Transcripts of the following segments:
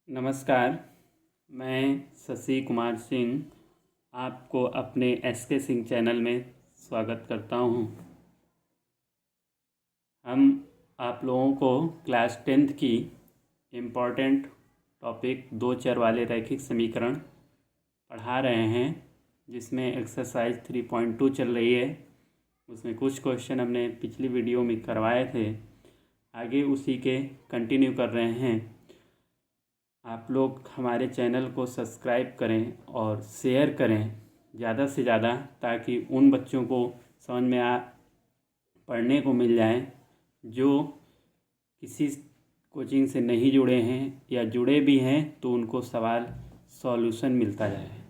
नमस्कार। मैं शशि कुमार सिंह आपको अपने SK सिंह चैनल में स्वागत करता हूं। हम आप लोगों को क्लास 10th की इम्पोर्टेंट टॉपिक दो चर वाले रैखिक समीकरण पढ़ा रहे हैं, जिसमें एक्सरसाइज 3.2 चल रही है। उसमें कुछ क्वेश्चन हमने पिछली वीडियो में करवाए थे, आगे उसी के कंटिन्यू कर रहे हैं। आप लोग हमारे चैनल को सब्सक्राइब करें और शेयर करें ज़्यादा से ज़्यादा, ताकि उन बच्चों को समझ में पढ़ने को मिल जाए जो किसी कोचिंग से नहीं जुड़े हैं या जुड़े भी हैं तो उनको सवाल सॉल्यूशन मिलता जाए।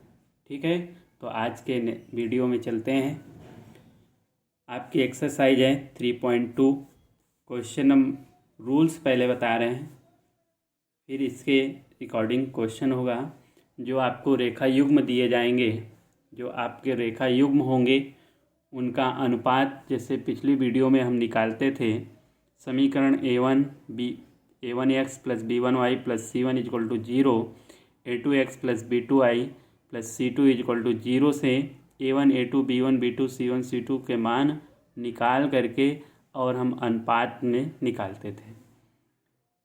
ठीक है, तो आज के वीडियो में चलते हैं। आपकी एक्सरसाइज है 3.2। क्वेश्चन नंबर रूल्स पहले बता रहे हैं, फिर इसके रिकॉर्डिंग क्वेश्चन होगा। जो आपको रेखा युग्म दिए जाएंगे, जो आपके रेखा युग्म होंगे, उनका अनुपात जैसे पिछली वीडियो में हम निकालते थे। समीकरण a1x plus b1y plus c1 is equal to 0, a2x plus b2y plus c2 is equal to 0 से a1 a2 b1 b2 c1 c2 के मान निकाल करके और हम अनुपात में निकालते थे।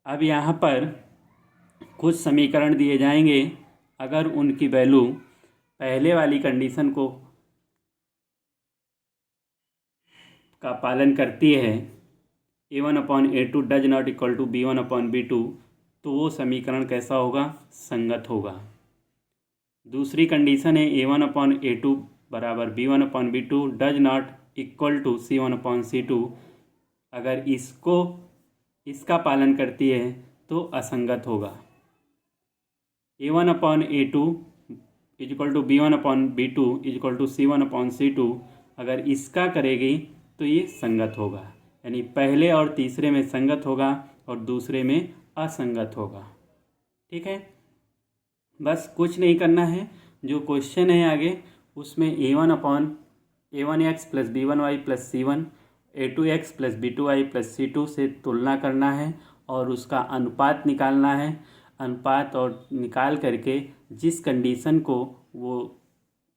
अब यहाँ पर कुछ समीकरण दिए जाएंगे, अगर उनकी वैल्यू पहले वाली कंडीशन का पालन करती है, a1/a2 does not equal to b1/b2, तो वो समीकरण कैसा होगा? संगत होगा। दूसरी कंडीशन है a1/a2 बराबर b1/b2 does not equal to c1/c2। अगर इसका पालन करती है तो असंगत होगा। a1/a2 equal to b1/b2 equal to c1/c2, अगर इसका करेगी तो ये संगत होगा, यानी पहले और तीसरे में संगत होगा और दूसरे में असंगत होगा। ठीक है, बस कुछ नहीं करना है। जो क्वेश्चन है आगे, उसमें a1x plus b1y plus c1, a2x plus b2y plus c2 से तुलना करना है और उसका अनुपात निकालना है। अनुपात और निकाल करके जिस कंडीशन को वो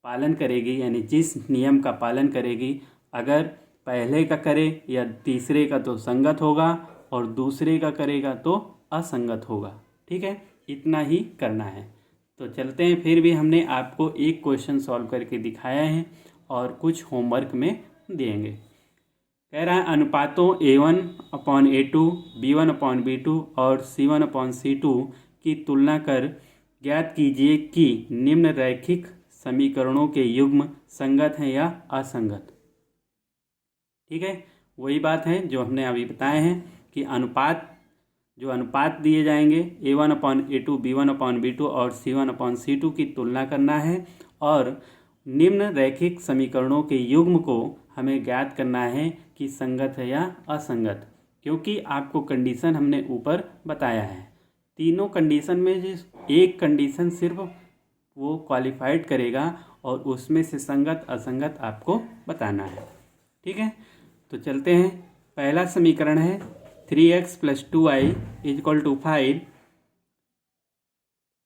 पालन करेगी, यानी जिस नियम का पालन करेगी, अगर पहले का करे या तीसरे का तो संगत होगा और दूसरे का करेगा तो असंगत होगा। ठीक है, इतना ही करना है। तो चलते हैं। फिर भी हमने आपको एक क्वेश्चन सॉल्व करके दिखाया है और कुछ होमवर्क में देंगे। कह रहा है अनुपातों a1/a2, b1/b2 और c1/c2 की तुलना कर ज्ञात कीजिए कि निम्न रैखिक समीकरणों के युग्म संगत हैं या असंगत। ठीक है, वही बात है जो हमने अभी बताए हैं कि अनुपात दिए जाएंगे a1/a2, b1/b2 और c1/c2 की तुलना करना है और निम्न रैखिक समीकरणों के युग्म को हमें ज्ञात करना है कि संगत है या असंगत, क्योंकि आपको कंडीशन हमने ऊपर बताया है। तीनों कंडीशन में जिस एक कंडीशन सिर्फ वो क्वालिफाइड करेगा और उसमें से संगत असंगत आपको बताना है। ठीक है, तो चलते हैं। पहला समीकरण है 3x plus 2y equal to 5।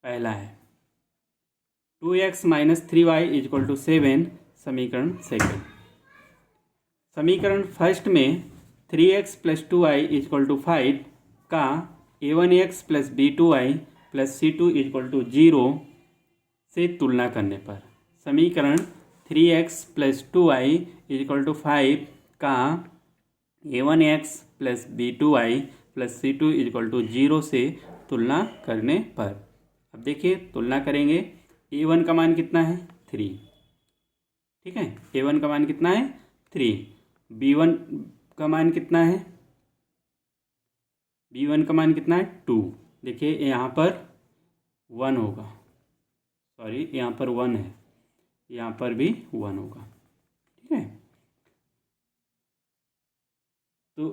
पहला है 2x minus 3y equal to 7, समीकरण सेकेंड। समीकरण फर्स्ट में 3x plus 2y equal to 5 का a1x plus b2y plus c2 is equal to 0 से तुलना करने पर, समीकरण 3x plus 2y equal to 5 का a1x plus b2y plus c2 is equal to 0 से तुलना करने पर, अब देखिए तुलना करेंगे। a1 का मान कितना है? 3। ठीक है, a1 का मान कितना है? 3। b1 का मान कितना है? b1 का मान कितना है? 2। देखिए यहाँ पर 1 होगा, सॉरी यहाँ पर 1 है, यहाँ पर भी 1 होगा। ठीक है, तो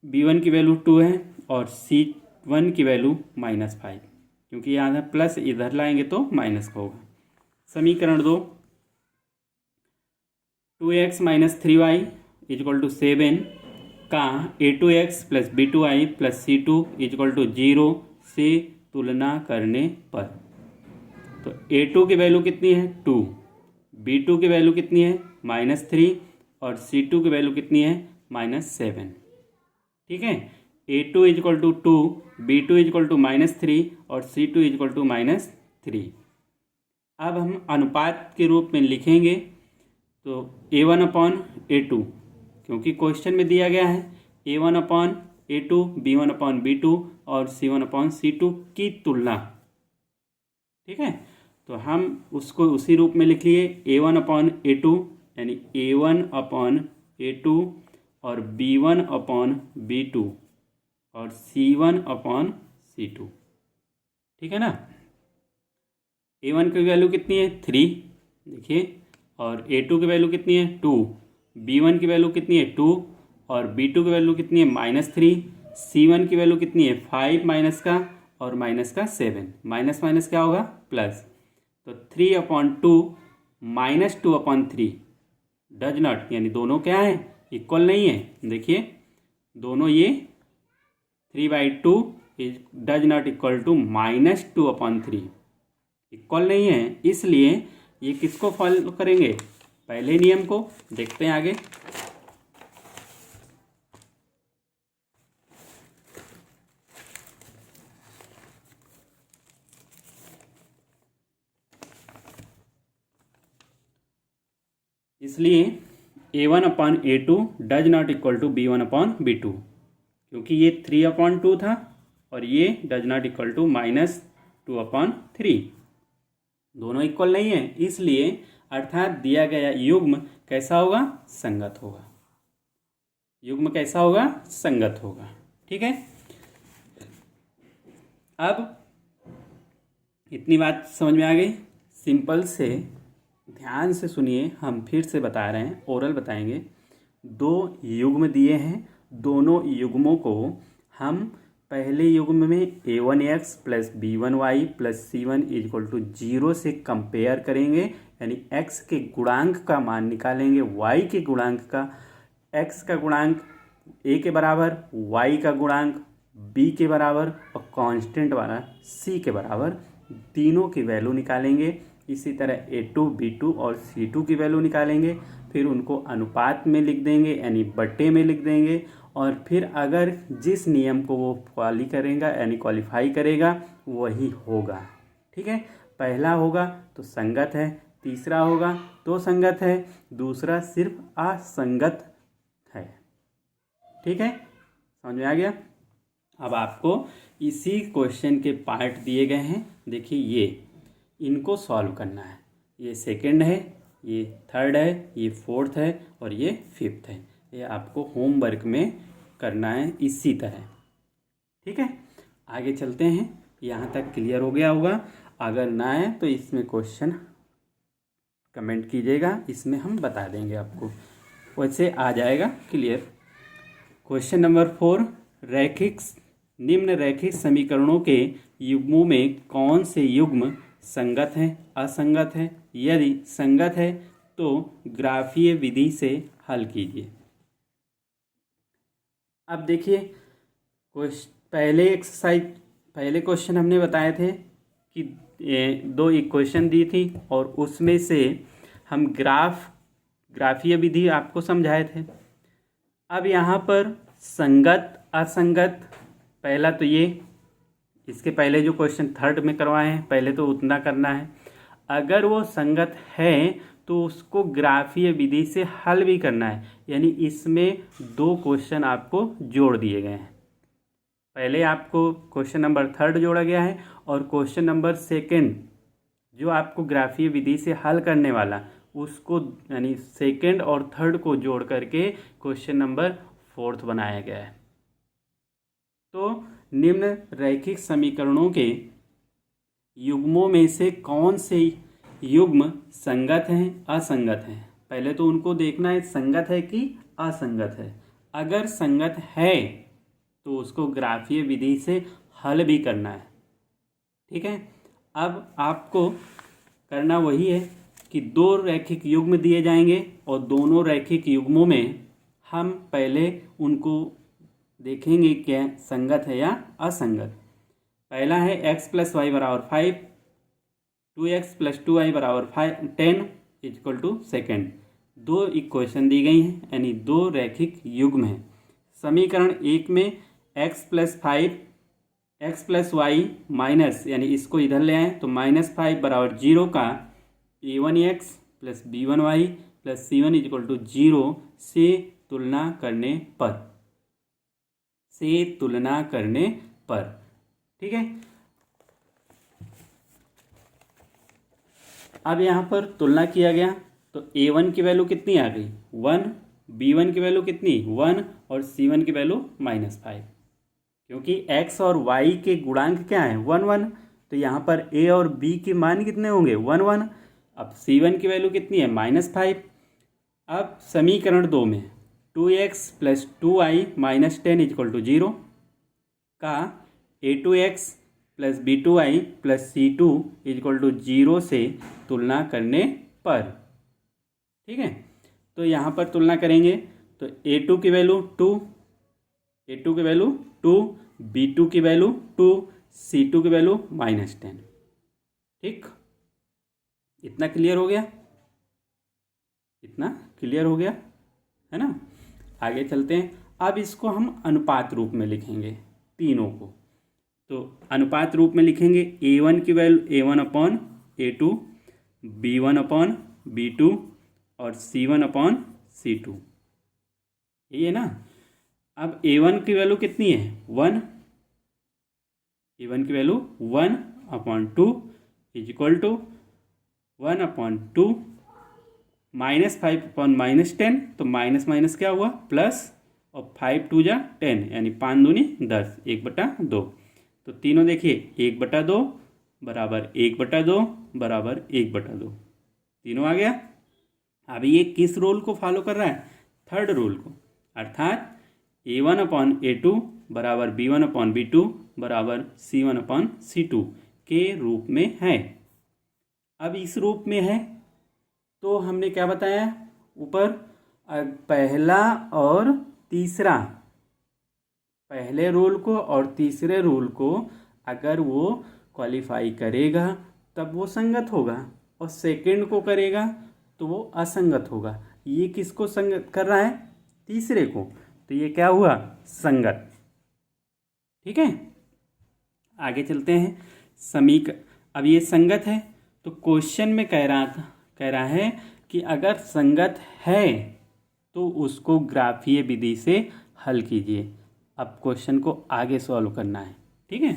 b1 की वैल्यू 2 है और c1 की वैल्यू -5, क्योंकि यहाँ प्लस इधर लाएंगे तो माइनस का होगा। समीकरण 2 2x minus 3y equal to 7 का a2x plus b2y plus c2 is equal to 0 से तुलना करने पर। तो A2 की वैल्यू कितनी है 2, B2 की वैल्यू कितनी है -3 और C2 की वैल्यू कितनी है -7। ठीक है, A2 equal to 2, B2 equal to -3 और C2 इजक्वल टू -3। अब हम अनुपात के रूप में लिखेंगे तो A1/A2, क्योंकि क्वेश्चन में दिया गया है A1/A2, B1/B2 और C1/C2 की तुलना। ठीक है, तो हम उसको उसी रूप में लिख लिए A1/A2 यानी A1/A2 और B1/B2 और C1/C2। ठीक है ना। A1 की वैल्यू कितनी है 3, देखिए, और A2 की वैल्यू कितनी है 2, B1 की वैल्यू कितनी है 2 और B2 की वैल्यू कितनी है -3, C1 की वैल्यू कितनी है 5 माइनस का और माइनस का 7, माइनस माइनस क्या होगा प्लस। तो 3/2 -2/3 डज नॉट, यानी दोनों क्या है इक्वल नहीं है। देखिए दोनों ये 3/2 डज नॉट इक्वल टू -2/3 इक्वल नहीं है, इसलिए ये किसको फॉलो करेंगे पहले नियम को। देखते हैं आगे। इसलिए A1/A2 does not equal to B1/B2, क्योंकि ये 3/2 था और ये डज नॉट इक्वल टू -2/3, दोनों इक्वल नहीं है, इसलिए अर्थात दिया गया युग्म कैसा होगा संगत होगा। युग्म कैसा होगा संगत होगा। ठीक है, अब इतनी बात समझ में आ गई। सिंपल से ध्यान से सुनिए, हम फिर से बता रहे हैं, ओरल बताएंगे। 2 युग्म दिए हैं, दोनों युग्मों को हम पहले युग्म में A1x plus B1y plus C1 equal to 0 से कंपेयर करेंगे, यानी x के गुणांक का मान निकालेंगे, y के गुणांक का, x का गुणांक a के बराबर, y का गुणांक b के बराबर और कांस्टेंट वाला c के बराबर, तीनों की वैल्यू निकालेंगे। इसी तरह A2, B2 और C2 की वैल्यू निकालेंगे, फिर उनको अनुपात में लिख देंगे यानी बट्टे में लिख देंगे, और फिर अगर जिस नियम को वो क्वालिफाई करेगा वही होगा। ठीक है, पहला होगा तो संगत है, तीसरा होगा तो संगत है, दूसरा सिर्फ असंगत है। ठीक है, समझ में आ गया। अब आपको इसी क्वेश्चन के पार्ट दिए गए हैं, देखिए ये इनको सॉल्व करना है। ये सेकंड है, ये थर्ड है, ये फोर्थ है और ये फिफ्थ है। ये आपको होमवर्क में करना है इसी तरह। ठीक है, आगे चलते हैं। यहाँ तक क्लियर हो गया होगा, अगर ना है तो इसमें क्वेश्चन कमेंट कीजिएगा, इसमें हम बता देंगे आपको, वैसे आ जाएगा क्लियर। क्वेश्चन नंबर 4, निम्न रैखिक समीकरणों के युग्मों में कौन से युग्म संगत है असंगत है, यदि संगत है तो ग्राफीय विधि से हल कीजिए। अब देखिए पहले क्वेश्चन हमने बताए थे कि 2 इक्वेशन दी थी और उसमें से हम ग्राफीय विधि आपको समझाए थे। अब यहाँ पर संगत असंगत, पहला तो ये, इसके पहले जो क्वेश्चन थर्ड में करवाए हैं पहले तो उतना करना है। अगर वो संगत है तो उसको ग्राफीय विधि से हल भी करना है, यानी इसमें 2 क्वेश्चन आपको जोड़ दिए गए हैं। पहले आपको क्वेश्चन नंबर 3 जोड़ा गया है और क्वेश्चन नंबर 2 जो आपको ग्राफीय विधि से हल करने वाला उसको, यानी 2 और 3 को जोड़ करके क्वेश्चन नंबर 4 बनाया गया है। तो निम्न रैखिक समीकरणों के युग्मों में से कौन से युग्म संगत हैं असंगत हैं, पहले तो उनको देखना है संगत है कि असंगत है। अगर संगत है तो उसको ग्राफीय विधि से हल भी करना है। ठीक है, अब आपको करना वही है कि 2 रैखिक युग्म दिए जाएंगे और दोनों रैखिक युग्मों में हम पहले उनको देखेंगे क्या संगत है या असंगत। पहला है x प्लस वाई बराबर 5, 2x प्लस 2y बराबर 10 इक्वल टू सेकेंड। दो इक्वेशन दी गई हैं, यानी दो रैखिक युग्म हैं। समीकरण एक में x plus 5 x plus y minus, यानी इसको इधर ले आए तो -5 बराबर 0 का a1x plus b1y plus c1 equal to 0 से तुलना करने पर, ठीक है। अब यहाँ पर तुलना किया गया तो a1 की वैल्यू कितनी आ गई 1, b1 की वैल्यू कितनी 1 और c1 की वैल्यू -5, क्योंकि x और y के गुणांक क्या है 1 1, तो यहाँ पर a और b के मान कितने होंगे 1 1। अब c1 की वैल्यू कितनी है -5। अब समीकरण 2 में 2x plus 2y minus 10 equal to 0 का a2x plus b2y plus c2 equal to 0 से तुलना करने पर, ठीक है। तो यहाँ पर तुलना करेंगे तो a2 की वैल्यू 2, a2 की वैल्यू 2, b2 की वैल्यू 2, c2 की वैल्यू -10, ठीक। इतना क्लियर हो गया, इतना क्लियर हो गया है ना। आगे चलते हैं। अब इसको हम अनुपात रूप में लिखेंगे तीनों को। तो अनुपात रूप में लिखेंगे a1 की value a1 upon a2, b1 upon b2 और c1 अपॉन c2, ये है ना। अब a1 की वैल्यू कितनी है 1, a1 की value 1 upon 2 is equal to 1 upon 2 -5 upon -10, तो माइनस माइनस क्या हुआ प्लस, और 5 2 जा 10, यानी 5 दूनी 10, 1/2। तो तीनों देखिए 1/2 बराबर 1/2 बराबर 1/2, तीनों आ गया। अब ये किस रूल को फॉलो कर रहा है, थर्ड रूल को, अर्थात a1 अपॉन a2 बराबर b1 अपॉन b2 बराबर c1 अपॉन c2 के रूप में है। अब इस रूप में है तो हमने क्या बताया ऊपर, पहला और तीसरा, पहले रूल को और तीसरे रूल को अगर वो क्वालिफाई करेगा तब वो संगत होगा, और सेकंड को करेगा तो वो असंगत होगा। ये किसको संगत कर रहा है, तीसरे को, तो ये क्या हुआ संगत, ठीक है। आगे चलते हैं। अब ये संगत है तो क्वेश्चन में कह रहा है कि अगर संगत है तो उसको ग्राफीय विधि से हल कीजिए। अब क्वेश्चन को आगे सॉल्व करना है, ठीक है।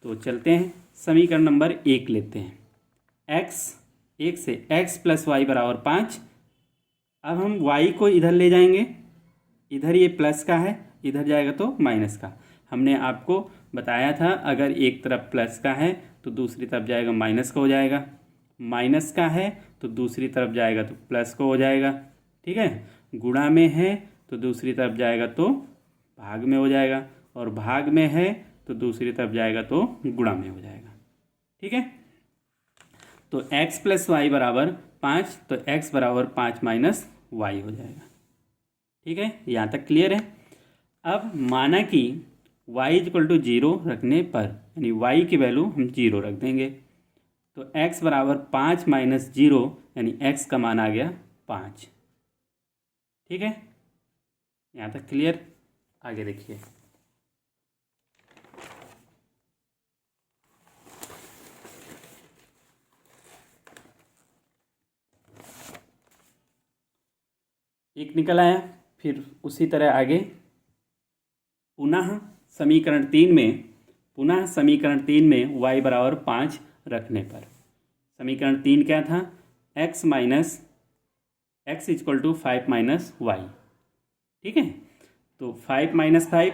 तो चलते हैं, समीकरण नंबर 1 लेते हैं। एक से x प्लस वाई बराबर 5। अब हम y को इधर ले जाएंगे, इधर ये प्लस का है, इधर जाएगा तो माइनस का। हमने आपको बताया था अगर एक तरफ प्लस का है तो दूसरी तरफ जाएगा माइनस का हो जाएगा, माइनस का है तो दूसरी तरफ जाएगा तो प्लस का हो जाएगा, ठीक है। गुणा में है तो दूसरी तरफ जाएगा तो भाग में हो जाएगा, और भाग में है तो दूसरी तरफ जाएगा तो गुणा में हो जाएगा, ठीक है। तो x प्लस वाई बराबर 5, तो x बराबर 5 माइनस वाई हो जाएगा, ठीक है। यहाँ तक क्लियर है। अब माना कि y इक्वल टू 0 रखने पर, यानी y की वैल्यू हम 0 रख देंगे, तो x बराबर 5 माइनस 0, यानी x का मान आ गया 5, ठीक है। यहाँ तक क्लियर। आगे देखिए, एक निकल आया। फिर उसी तरह आगे पुनः समीकरण 3 में y बराबर 5 रखने पर, समीकरण 3 क्या था, x minus x equal to 5 minus y, ठीक है। तो 5 माइनस 5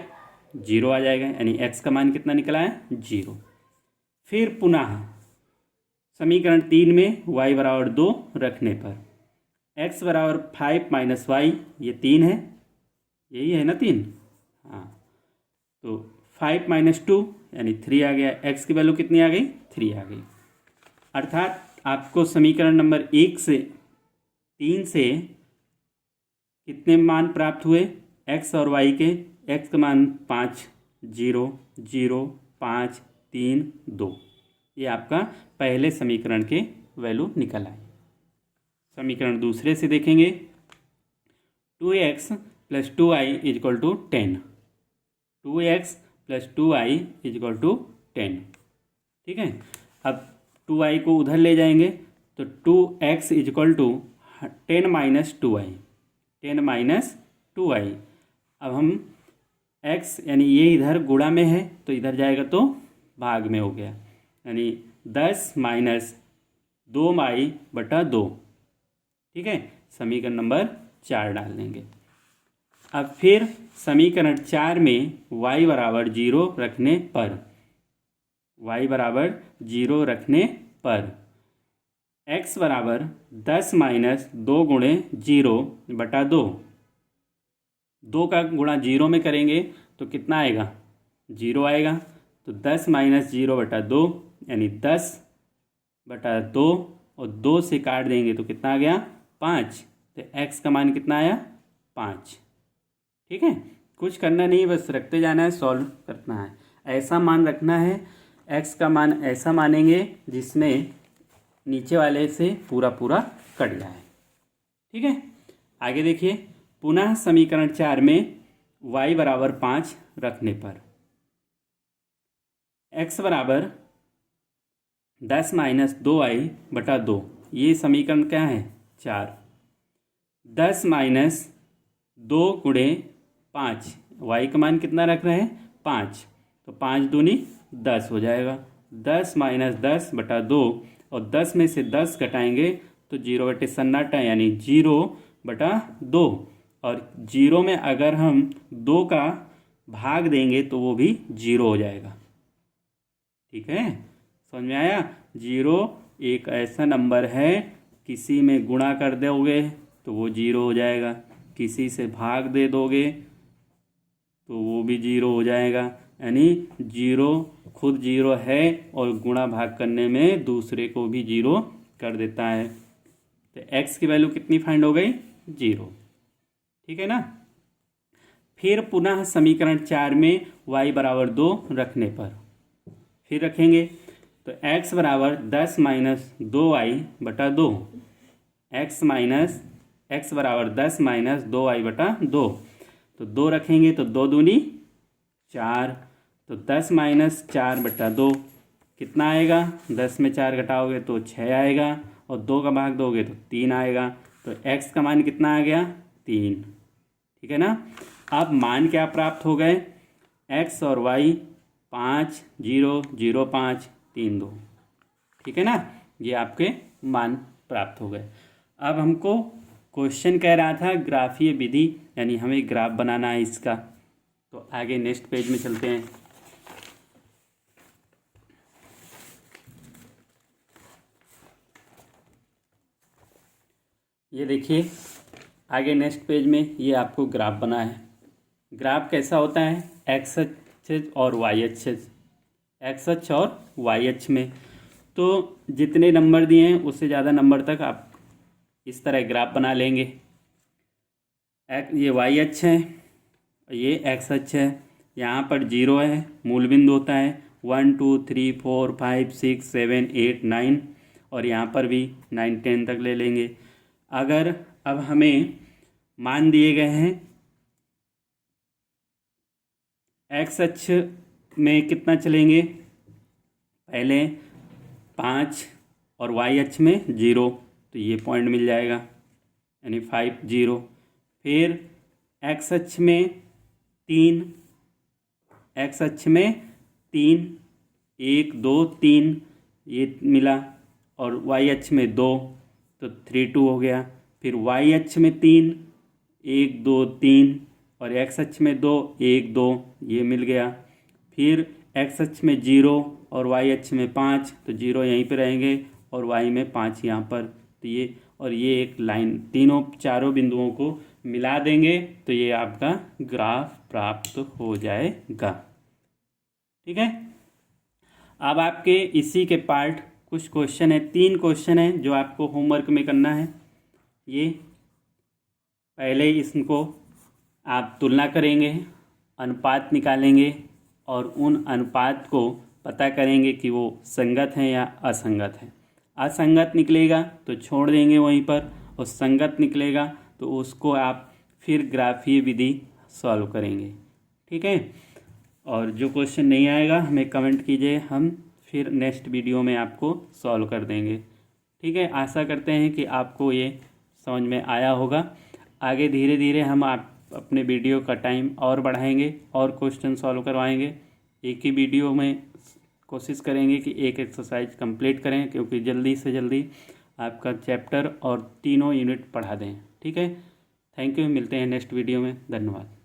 0 आ जाएगा, यानी x का मान कितना निकला है 0। फिर पुनः समीकरण 3 में y बराबर 2 रखने पर x बराबर 5 माइनस वाई, ये 3 है, यही है ना 3, हाँ। तो 5 माइनस 2 यानी 3 आ गया, x की वैल्यू कितनी आ गई 3 आ गई। अर्थात आपको समीकरण नंबर 3 से कितने मान प्राप्त हुए x और y के, x का मान 5 0 0 5 3 2। ये आपका पहले समीकरण के वैल्यू निकल आए। समीकरण दूसरे से देखेंगे, 2x + 2y = 10। 2x + 2y = 10। ठीक है। अब 2y को उधर ले जाएंगे तो 2x = 10 - 2y। 10 - 2y। अब हम x यानी ये इधर गुणा में है तो इधर जाएगा तो भाग में हो गया, यानी 10 - 2y/2। ठीक है। समीकरण नंबर 4 डाल देंगे। अब फिर समीकरण 4 में y = 0 रखने पर, y = 0 रखने पर x = 10 - 2 × 0/2। 2 का गुणा 0 में करेंगे तो कितना आएगा? 0 आएगा। तो 10 - 0/2 यानी 10/2, और 2 से काट देंगे तो कितना आ गया? 5। तो x का मान कितना आया? 5। ठीक है। कुछ करना नहीं, बस रखते जाना है, सॉल्व करना है। ऐसा मान रखना है, x का मान ऐसा मानेंगे जिसमें नीचे वाले से पूरा पूरा कट जाए। ठीक है। आगे देखिए, पुनः समीकरण 4 में y = 5 रखने पर x = 10 - 2y/2। ये समीकरण क्या है? 4। 10 - 2 × 5, y का मान कितना रख रहे हैं? 5। तो 5 दूनी 10 हो जाएगा। 10 - 10/2, और 10 में से 10 घटाएंगे तो 0/सन्नाटा यानी 0/2। और 0 में अगर हम 2 का भाग देंगे तो वो भी 0 हो जाएगा। ठीक है, समझ में आया? 0 एक ऐसा नंबर है, किसी में गुणा कर दोगे तो वो 0 हो जाएगा, किसी से भाग दे दोगे तो वो भी 0 हो जाएगा। यानी 0 खुद 0 है और गुणा भाग करने में दूसरे को भी 0 कर देता है। तो x की वैल्यू कितनी फाइंड हो गई? 0। ठीक है ना। फिर पुनः समीकरण 4 में y = 2 रखने पर फिर रखेंगे तो x = 10 - 2y/2। x = 10 - 2y/2। तो 2 रखेंगे तो 2 दूनी 4। तो 10 - 4/2 कितना आएगा? 10 में 4 घटाओगे तो 6 आएगा, और 2 का भाग दोगे तो 3 आएगा। तो x का मान कितना आ गया? 3। ठीक है ना। अब मान क्या प्राप्त हो गए? x और y 5 0 0 5 3 2। ठीक है ना। ये आपके मान प्राप्त हो गए। अब हमको क्वेश्चन कह रहा था ग्राफीय विधि, यानी हमें ग्राफ बनाना है इसका। तो आगे नेक्स्ट पेज में चलते हैं। ये देखिए, आगे नेक्स्ट पेज में ये आपको ग्राफ बना है। ग्राफ कैसा होता है? एक्स अक्ष और वाई अक्ष, एक्स अक्ष और वाई अक्ष में तो जितने नंबर दिए हैं उससे ज़्यादा नंबर तक आप इस तरह ग्राफ बना लेंगे। ये वाई अक्ष है, ये एक्स अक्ष है। यहाँ पर 0 है, मूल बिंदु होता है 1 2 3 4 5 6 7 8 9, और यहाँ पर भी 9 10 तक ले लेंगे। अगर अब हमें मान दिए गए हैं एक्स अक्ष में कितना चलेंगे? पहले 5 और वाई अक्ष में 0, तो ये पॉइंट मिल जाएगा, यानी 5 0। फिर एक्स अक्ष में 3, एक्स अक्ष में 3 1 2 3 ये मिला, और वाई अक्ष में 2 तो 3 2 हो गया। फिर वाई अक्ष में 3 1 2 3, और एक्स अक्ष में 2 1 2 ये मिल गया। फिर एक्स अक्ष में 0 और वाई अक्ष में 5, तो 0 यहीं पे रहेंगे और वाई में 5 यहाँ पर। तो ये और ये एक लाइन, तीनों चारों बिंदुओं को मिला देंगे तो ये आपका ग्राफ प्राप्त हो जाएगा। ठीक है। अब आपके इसी के पार्ट कुछ क्वेश्चन है, 3 क्वेश्चन है जो आपको होमवर्क में करना है। ये पहले इसको आप तुलना करेंगे, अनुपात निकालेंगे, और उन अनुपात को पता करेंगे कि वो संगत हैं या असंगत हैं। असंगत निकलेगा तो छोड़ देंगे वहीं पर, और संगत निकलेगा तो उसको आप फिर ग्राफीय विधि सॉल्व करेंगे। ठीक है, और जो क्वेश्चन नहीं आएगा हमें कमेंट कीजिए, हम फिर नेक्स्ट वीडियो में आपको सॉल्व कर देंगे। ठीक है, आशा करते हैं कि आपको ये समझ में आया होगा। आगे धीरे धीरे हम आप अपने वीडियो का टाइम और बढ़ाएंगे और क्वेश्चन सॉल्व करवाएंगे। एक ही वीडियो में कोशिश करेंगे कि एक एक्सरसाइज कंप्लीट करें, क्योंकि जल्दी से जल्दी आपका चैप्टर और तीनों यूनिट पढ़ा दें। ठीक है, थैंक यू, मिलते हैं नेक्स्ट वीडियो में, धन्यवाद।